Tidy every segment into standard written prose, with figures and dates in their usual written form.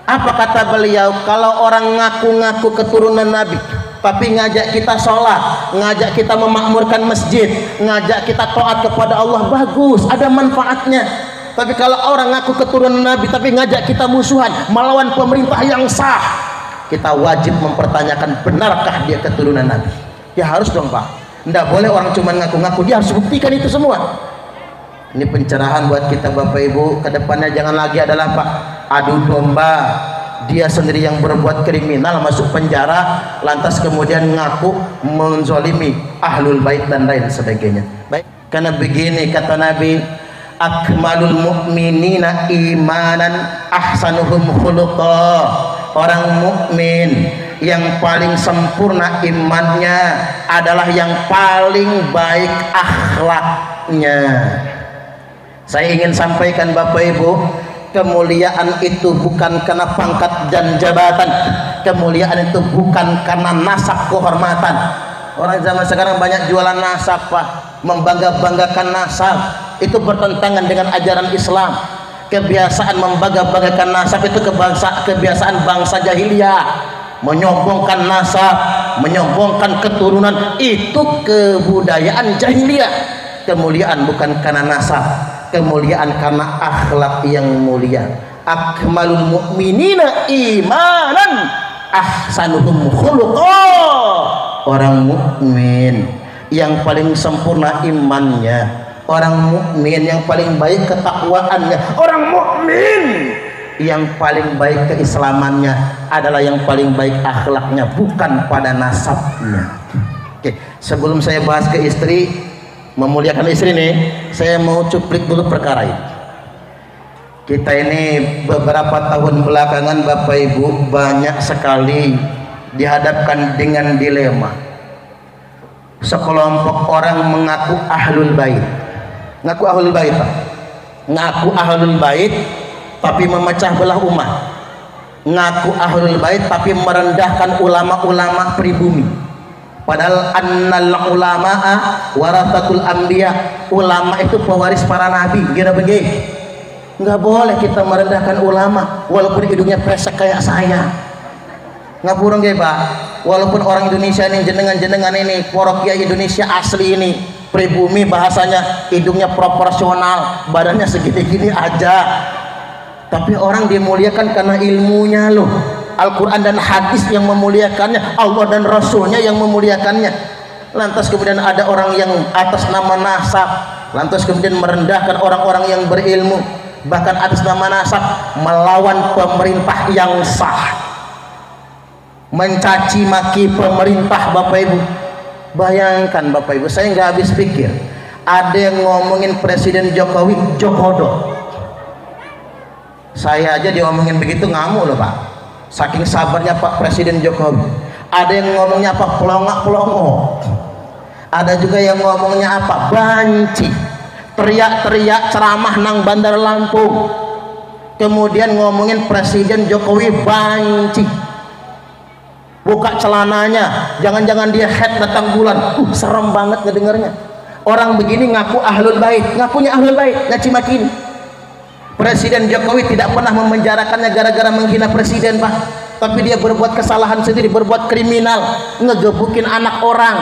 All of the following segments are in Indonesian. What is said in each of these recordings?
Apa kata beliau? Kalau orang ngaku-ngaku keturunan Nabi tapi ngajak kita sholat, ngajak kita memakmurkan masjid, ngajak kita taat kepada Allah, bagus, ada manfaatnya. Tapi kalau orang ngaku keturunan Nabi tapi ngajak kita musuhan, melawan pemerintah yang sah, kita wajib mempertanyakan benarkah dia keturunan Nabi. Ya harus dong Pak, tidak boleh orang cuma ngaku-ngaku, dia harus buktikan itu semua. Ini pencerahan buat kita Bapak Ibu, kedepannya jangan lagi adalah Pak adu domba, dia sendiri yang berbuat kriminal masuk penjara, lantas kemudian ngaku menzolimi ahlul bait dan lain sebagainya. Baik, karena begini kata Nabi, akmalul mu'minina imanan ahsanuhum khuluqa. Orang mukmin yang paling sempurna imannya adalah yang paling baik akhlaknya. Saya ingin sampaikan Bapak Ibu, kemuliaan itu bukan karena pangkat dan jabatan, kemuliaan itu bukan karena nasab kehormatan. Orang zaman sekarang banyak jualan nasab Pak, membangga-banggakan nasab, itu bertentangan dengan ajaran Islam. Kebiasaan membangga-banggakan nasab itu kebiasaan bangsa jahiliyah, menyombongkan nasab, menyombongkan keturunan, itu kebudayaan jahiliyah. Kemuliaan bukan karena nasab, kemuliaan karena akhlak yang mulia. Akmalul mu'minina imanan ahsanuhum khuluqa. Orang mukmin yang paling sempurna imannya, orang mukmin yang paling baik ketakwaannya, orang mukmin yang paling baik keislamannya adalah yang paling baik akhlaknya, bukan pada nasabnya. Oke, sebelum saya bahas ke istri, memuliakan istri nih, saya mau cuplik dulu perkara ini. Kita ini beberapa tahun belakangan Bapak Ibu banyak sekali dihadapkan dengan dilema. Sekelompok orang mengaku ahlul bait, ngaku ahlul bait, ngaku ahlul bait tapi memecah belah umat, ngaku ahlul bait tapi merendahkan ulama-ulama pribumi. Padahal annal ulama'a warathatul anbiya, ulama itu pewaris para nabi. Kira begitu, nggak boleh kita merendahkan ulama walaupun hidungnya pesek kayak saya. Nggak burung ya Pak, walaupun orang Indonesia ini jenengan ini porokia Indonesia asli ini pribumi, bahasanya hidungnya proporsional, badannya segini-gini aja, tapi orang dimuliakan karena ilmunya loh. Al-Quran dan hadis yang memuliakannya, Allah dan Rasulnya yang memuliakannya. Lantas kemudian ada orang yang atas nama nasab, lantas kemudian merendahkan orang-orang yang berilmu, bahkan atas nama nasab melawan pemerintah yang sah, mencaci maki pemerintah. Bapak Ibu bayangkan, Bapak Ibu, saya nggak habis pikir, ada yang ngomongin Presiden Jokowi Jokodo. Saya aja diomongin begitu ngamuk loh Pak, saking sabarnya Pak Presiden Jokowi. Ada yang ngomongnya apa, pelongok-pelongok. Ada juga yang ngomongnya apa, banci, teriak-teriak ceramah nang Bandar Lampung, kemudian ngomongin Presiden Jokowi banci, buka celananya, jangan-jangan dia head datang bulan. Serem banget ngedengarnya. Orang begini ngaku ahlul bait, ngakunya ahlul bait, ngaci makin. Presiden Jokowi tidak pernah memenjarakannya gara-gara menghina presiden Pak, tapi dia berbuat kesalahan sendiri, berbuat kriminal, ngegebukin anak orang.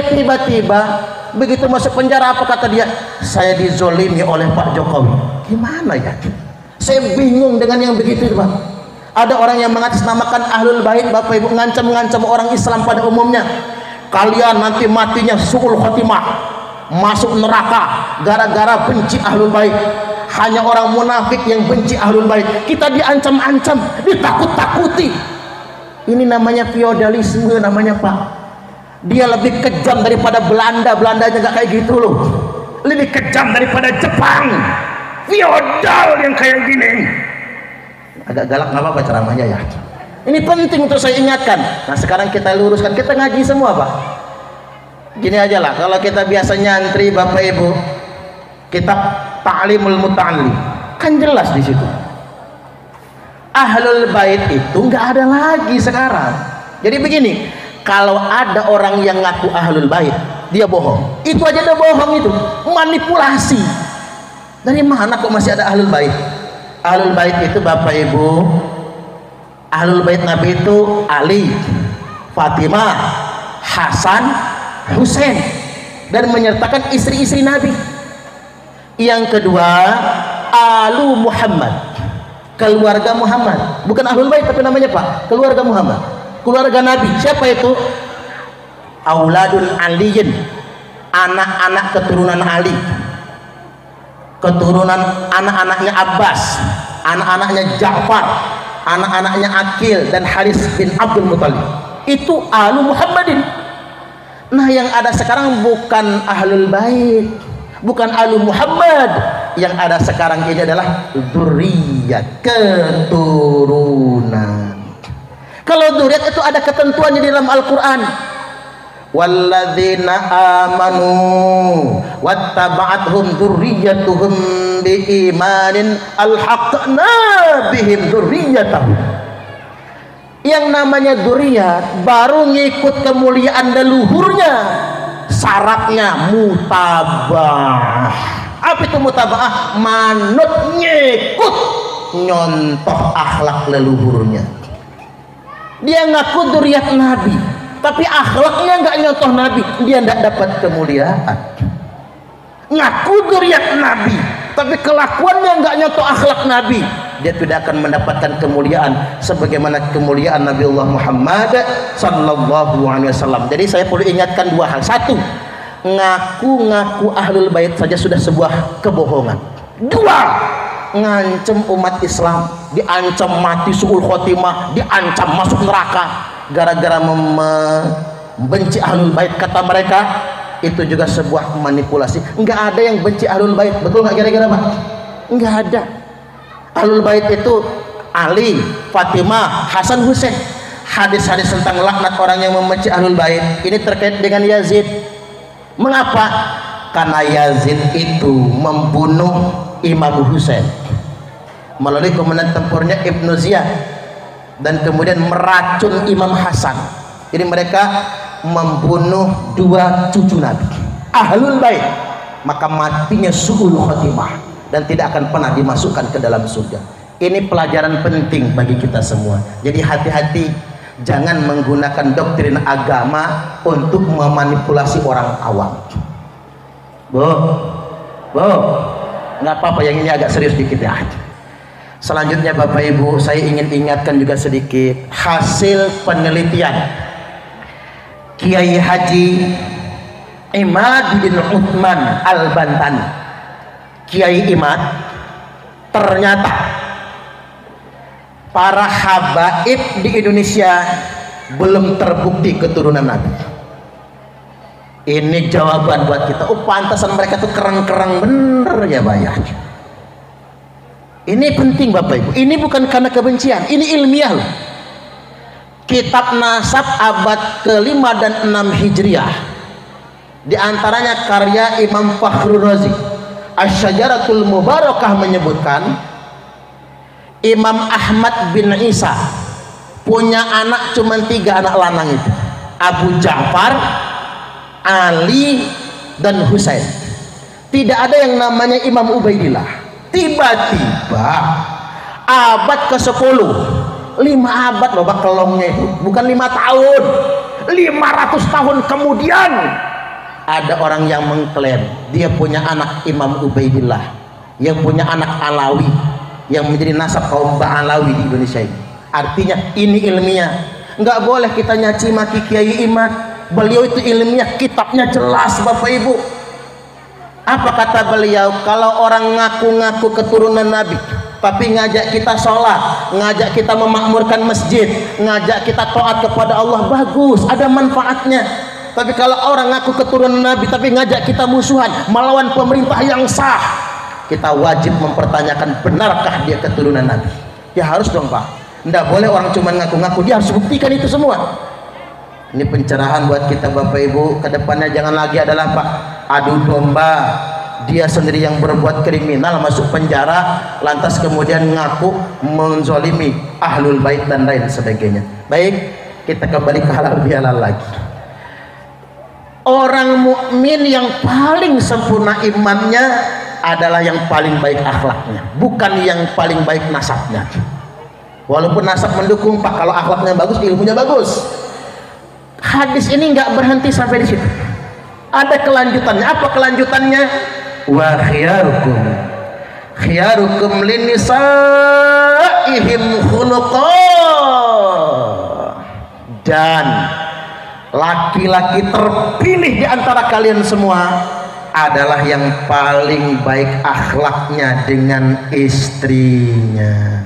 Tiba-tiba begitu masuk penjara, apa kata dia? Saya dizolimi oleh Pak Jokowi. Gimana ya? Saya bingung dengan yang begitu Pak. Ada orang yang mengatasnamakan ahlul bait Bapak Ibu, ngancam-ngancam orang Islam pada umumnya. Kalian nanti matinya suul khotimah, masuk neraka gara-gara benci ahlul bait. Hanya orang munafik yang benci ahlul bait. Kita diancam-ancam, ditakut-takuti. Ini namanya feodalisme namanya Pak. Dia lebih kejam daripada Belanda. Belandanya nggak kayak gitu loh. Lebih kejam daripada Jepang. Feodal yang kayak gini. Agak galak nggak apa-apa ceramahnya ya. Ini penting untuk saya ingatkan. Nah sekarang kita luruskan, kita ngaji semua Pak. Gini aja lah, kalau kita biasa nyantri Bapak Ibu, kitab Ta'limul Muta'allim kan jelas di situ. Ahlul bait itu nggak ada lagi sekarang. Jadi begini, kalau ada orang yang ngaku ahlul bait, dia bohong. Itu aja udah bohong, itu manipulasi. Dari mana kok masih ada ahlul bait? Ahlul bait itu Bapak Ibu Ahlul bait Nabi itu Ali, Fatimah, Hasan, Husain, dan menyertakan istri-istri Nabi. Yang kedua, Alu Muhammad, keluarga Muhammad. Bukan Ahlul bait tapi namanya Pak, keluarga Muhammad, keluarga Nabi. Siapa itu? Auladun Aliyin, anak-anak keturunan Ali, keturunan anak-anaknya Abbas, anak-anaknya Ja'far, anak-anaknya Aqil dan Haris bin Abdul Muthalib. Itu Alu Muhammadin. Nah, yang ada sekarang bukan Ahlul bait, bukan Alu Muhammad. Yang ada sekarang ini adalah dzurriyyah, keturunan. Kalau dzurriyyah itu ada ketentuannya di dalam Al-Qur'an. Walladzina amanu wattaba'athum dzurriyyatuhum biimanin alhaqna bihim dzurriyyatahum. Yang namanya dzurriyyah baru ngikut kemuliaan leluhurnya, syaratnya mutabah. Apa itu mutabah? Manut, ngikut, nyontoh akhlak leluhurnya. Dia ngaku dzurriyyah Nabi, tapi akhlaknya nggak nyontoh Nabi, dia tidak dapat kemuliaan. Ngaku dzurriyyah Nabi, tapi kelakuannya nggak nyontoh akhlak Nabi, dia tidak akan mendapatkan kemuliaan sebagaimana kemuliaan Nabi Allah Muhammad sallallahu alaihi wasallam. Jadi saya perlu ingatkan dua hal. Satu, ngaku-ngaku Ahlul bait saja sudah sebuah kebohongan. Dua, ngancam umat Islam, diancam mati suul khotimah, diancam masuk neraka gara-gara membenci Ahlul bait. Kata mereka itu juga sebuah manipulasi. Enggak ada yang benci Ahlul bait, betul nggak kira-kira Pak? Enggak ada. Ahlul bait itu Ali, Fatimah, Hasan, Husain. Hadis-hadis tentang laknat orang yang membenci Ahlul bait ini terkait dengan Yazid. Mengapa? Karena Yazid itu membunuh Imam Husain melalui komandan tempurnya Ibnu Ziyad, dan kemudian meracun Imam Hasan. Jadi mereka membunuh dua cucu Nabi, Ahlul bait, maka matinya suul khotimah dan tidak akan pernah dimasukkan ke dalam surga. Ini pelajaran penting bagi kita semua. Jadi hati-hati, jangan menggunakan doktrin agama untuk memanipulasi orang awam. Nggak apa-apa, yang ini agak serius dikit ya. Selanjutnya Bapak Ibu, saya ingin ingatkan juga sedikit hasil penelitian Kiai Haji Imad bin Uthman Al-Bantani. Kiai Imad, ternyata para habaib di Indonesia belum terbukti keturunan Nabi. Ini jawaban buat kita. Oh, pantasan mereka tuh kerang-kerang bener ya bayar. Ini penting Bapak Ibu. Ini bukan karena kebencian, ini ilmiah loh. Kitab nasab abad ke-5 dan 6 Hijriah, di antaranya karya Imam Fakhrur Razi Asy-Syajaratul Mubarakah menyebutkan Imam Ahmad bin Isa punya anak cuma 3 anak lanang itu, Abu Ja'far, Ali, dan Husain. Tidak ada yang namanya Imam Ubaidillah. Tiba-tiba abad ke-10, 5 abad loh Pak kelongnya itu, bukan 5 tahun, 500 tahun kemudian ada orang yang mengklaim dia punya anak Imam Ubaidillah, yang punya anak Alawi, yang menjadi nasab kaum Ba'alawi di Indonesia ini. Artinya ini ilmiah. Nggak boleh kita nyaci maki Kiai Imad. Beliau itu ilmiah, kitabnya jelas Bapak Ibu. Apa kata beliau? Kalau orang ngaku-ngaku keturunan Nabi tapi ngajak kita sholat, ngajak kita memakmurkan masjid, ngajak kita taat kepada Allah, bagus, ada manfaatnya. Tapi kalau orang ngaku keturunan Nabi tapi ngajak kita musuhan, melawan pemerintah yang sah, kita wajib mempertanyakan benarkah dia keturunan Nabi. Ya harus dong Pak. Nggak boleh orang cuma ngaku-ngaku, dia harus buktikan itu semua. Ini pencerahan buat kita Bapak Ibu. Kedepannya jangan lagi adalah Pak adu domba, dia sendiri yang berbuat kriminal masuk penjara, lantas kemudian ngaku menzolimi Ahlul bait dan lain sebagainya. Baik, kita kembali ke halal bihalal lagi. Orang mukmin yang paling sempurna imannya adalah yang paling baik akhlaknya, bukan yang paling baik nasabnya. Walaupun nasab mendukung Pak, kalau akhlaknya bagus, ilmunya bagus. Hadis ini nggak berhenti sampai di situ. Ada kelanjutannya. Apa kelanjutannya? Wa khiyarukum linisaihim khuluqa. Dan laki-laki terpilih di antara kalian semua adalah yang paling baik akhlaknya dengan istrinya.